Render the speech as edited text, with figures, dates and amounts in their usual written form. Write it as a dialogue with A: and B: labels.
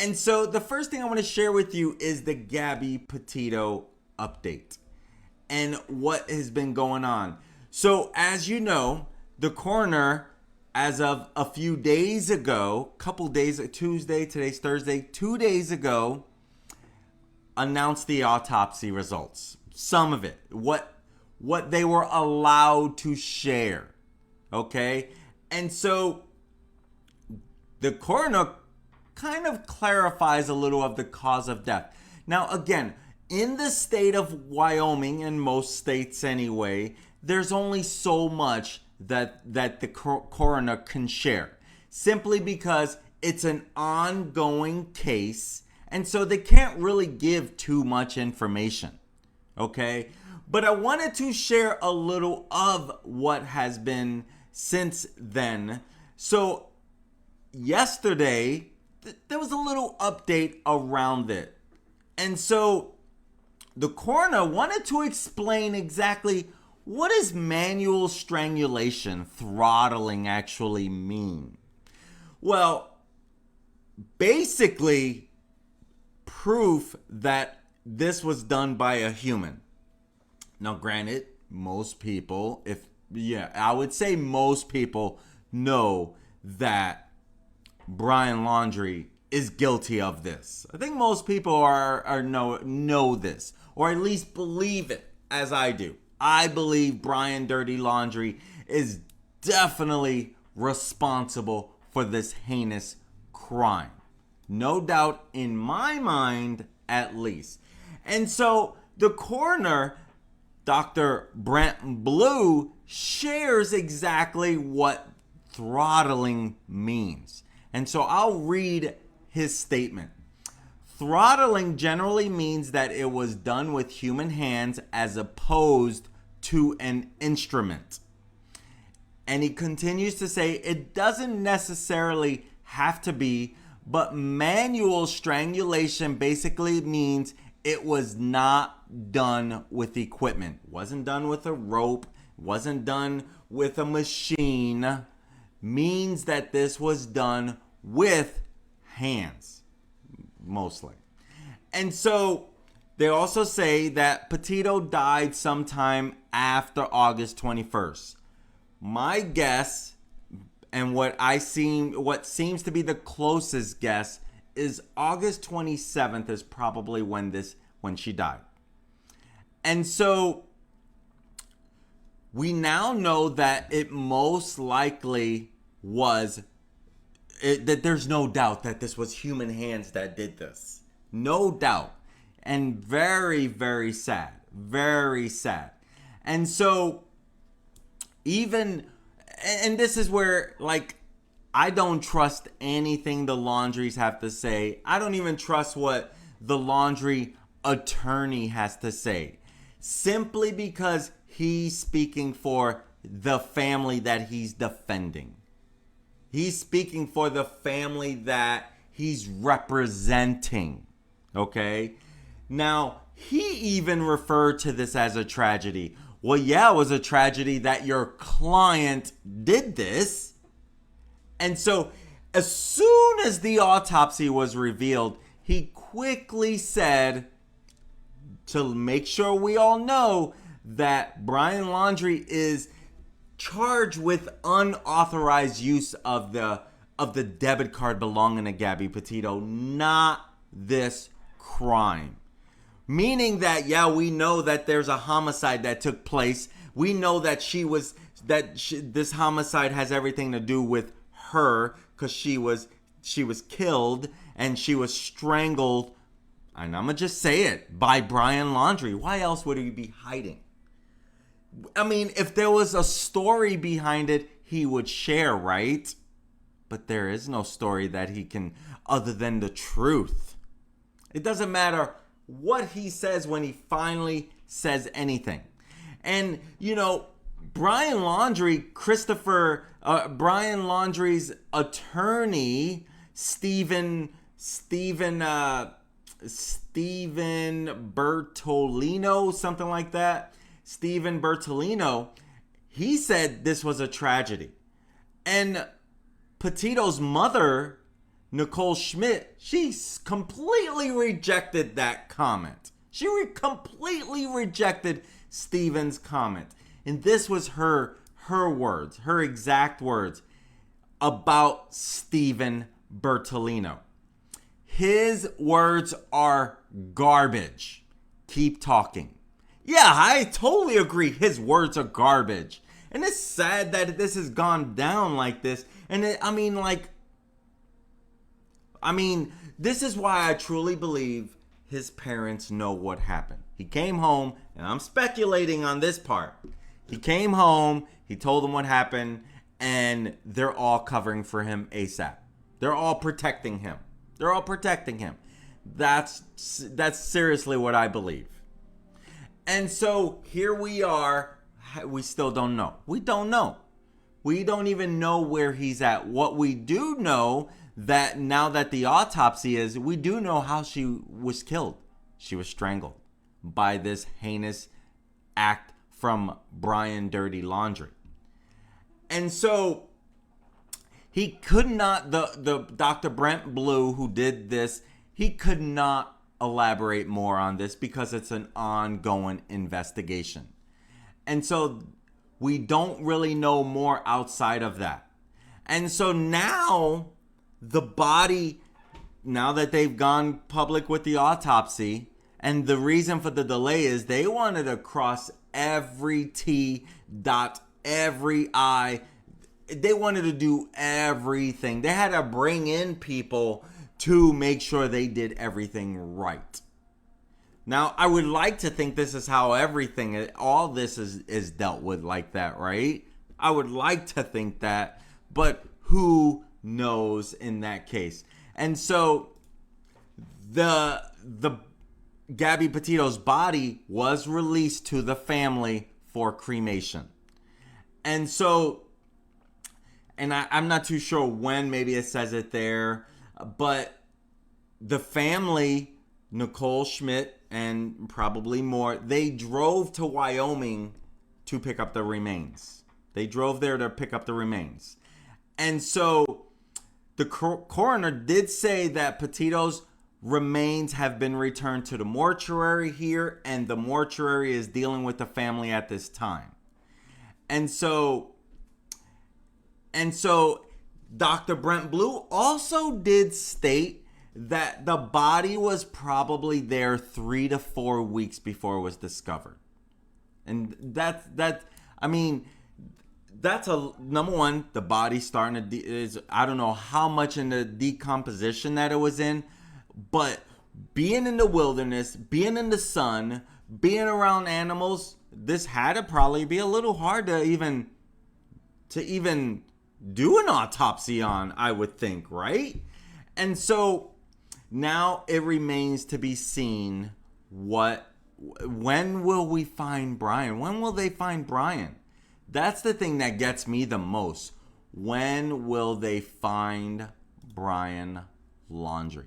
A: And so the first thing I want to share with you is the Gabby Petito update and what has been going on. So as you know, the coroner, as of a few days ago, Tuesday, today's Thursday, 2 days ago, announced the autopsy results. Some of it, what they were allowed to share. Okay? And so the coroner kind of clarifies a little of the cause of death. Now, again, in the state of Wyoming, and most states anyway, there's only so much that the coroner can share, simply because it's an ongoing case, and so they can't really give too much information. Okay? But I wanted to share a little of what has been since then. So yesterday, there was a little update around it. And so the coroner wanted to explain exactly what does manual strangulation, throttling, actually mean. Well, basically proof that this was done by a human. Now, granted, most people, I would say most people know that Brian Laundrie is guilty of this. I think most people know this, or at least believe it, as I do. I believe Brian Dirty Laundrie is definitely responsible for this heinous crime. No doubt in my mind, at least. And so the coroner, Dr. Brent Blue, shares exactly what throttling means. And so I'll read his statement. Throttling generally means that it was done with human hands as opposed to an instrument. And he continues to say it doesn't necessarily have to be, but manual strangulation basically means it was not done with equipment. Wasn't done with a rope, wasn't done with a machine. Means that this was done with hands, mostly. And so they also say that Petito died sometime after August 21st. My guess, and what seems to be the closest guess, is August 27th is probably when she died. And so we now know that it most likely was, that there's no doubt that this was human hands that did this. No doubt. And very, very sad. Very sad. And so and this is where, I don't trust anything the Laundries have to say. I don't even trust what the Laundrie attorney has to say. Simply because he's speaking for the family that he's defending. He's speaking for the family that he's representing. Okay? Now, he even referred to this as a tragedy. Well, yeah, it was a tragedy that your client did this. And so, as soon as the autopsy was revealed, he quickly said, to make sure we all know, that Brian Laundrie is charged with unauthorized use of the debit card belonging to Gabby Petito, not this crime. Meaning that, yeah, we know that there's a homicide that took place. We know that this homicide has everything to do with her, because she was killed and she was strangled, and I'm gonna just say it, by Brian Laundrie. Why else would he be hiding? I mean, if there was a story behind it, he would share, right? But there is no story that he can, other than the truth. It doesn't matter what he says when he finally says anything. And, Brian Laundrie, Brian Laundrie's attorney, Stephen Bertolino, something like that. Stephen Bertolino, he said this was a tragedy. And Petito's mother, Nicole Schmidt, she completely rejected that comment. She completely rejected Stephen's comment. And this was her words, her exact words about Stephen Bertolino. His words are garbage. Keep talking. Yeah, I totally agree. His words are garbage. And it's sad that this has gone down like this. And this is why I truly believe his parents know what happened. He came home, and I'm speculating on this part. He came home, he told them what happened, and they're all covering for him ASAP. They're all protecting him. That's seriously what I believe. And so here we are. We still don't know. We don't know. We don't even know where he's at. What we do know, that now that the autopsy is, we do know how she was killed. She was strangled by this heinous act from Brian Dirty Laundrie. And so he could not, the Dr. Brent Blue who did this, he could not elaborate more on this because it's an ongoing investigation. And so we don't really know more outside of that. And so now the body, now that they've gone public with the autopsy, and the reason for the delay is they wanted to cross every T, dot every I. They wanted to do everything. They had to bring in people to make sure they did everything right. Now, I would like to think this is how all this is dealt with like that, right? I would like to think that, but who knows in that case? And so the Gabby Petito's body was released to the family for cremation. And so, and I'm not too sure when, maybe it says it there, but the family, Nicole Schmidt and probably more, they drove to Wyoming to pick up the remains. They drove there to pick up the remains. And so the coroner did say that Petito's remains have been returned to the mortuary here, and the mortuary is dealing with the family at this time. And so Dr. Brent Blue also did state that the body was probably there 3 to 4 weeks before it was discovered. And that's a number one. The body starting to I don't know how much in the decomposition that it was in, but being in the wilderness, being in the sun, being around animals, this had to probably be a little hard to even do an autopsy on, I would think, right? And so now it remains to be seen when will we find Brian? When will they find Brian? That's the thing that gets me the most. When will they find Brian Laundrie?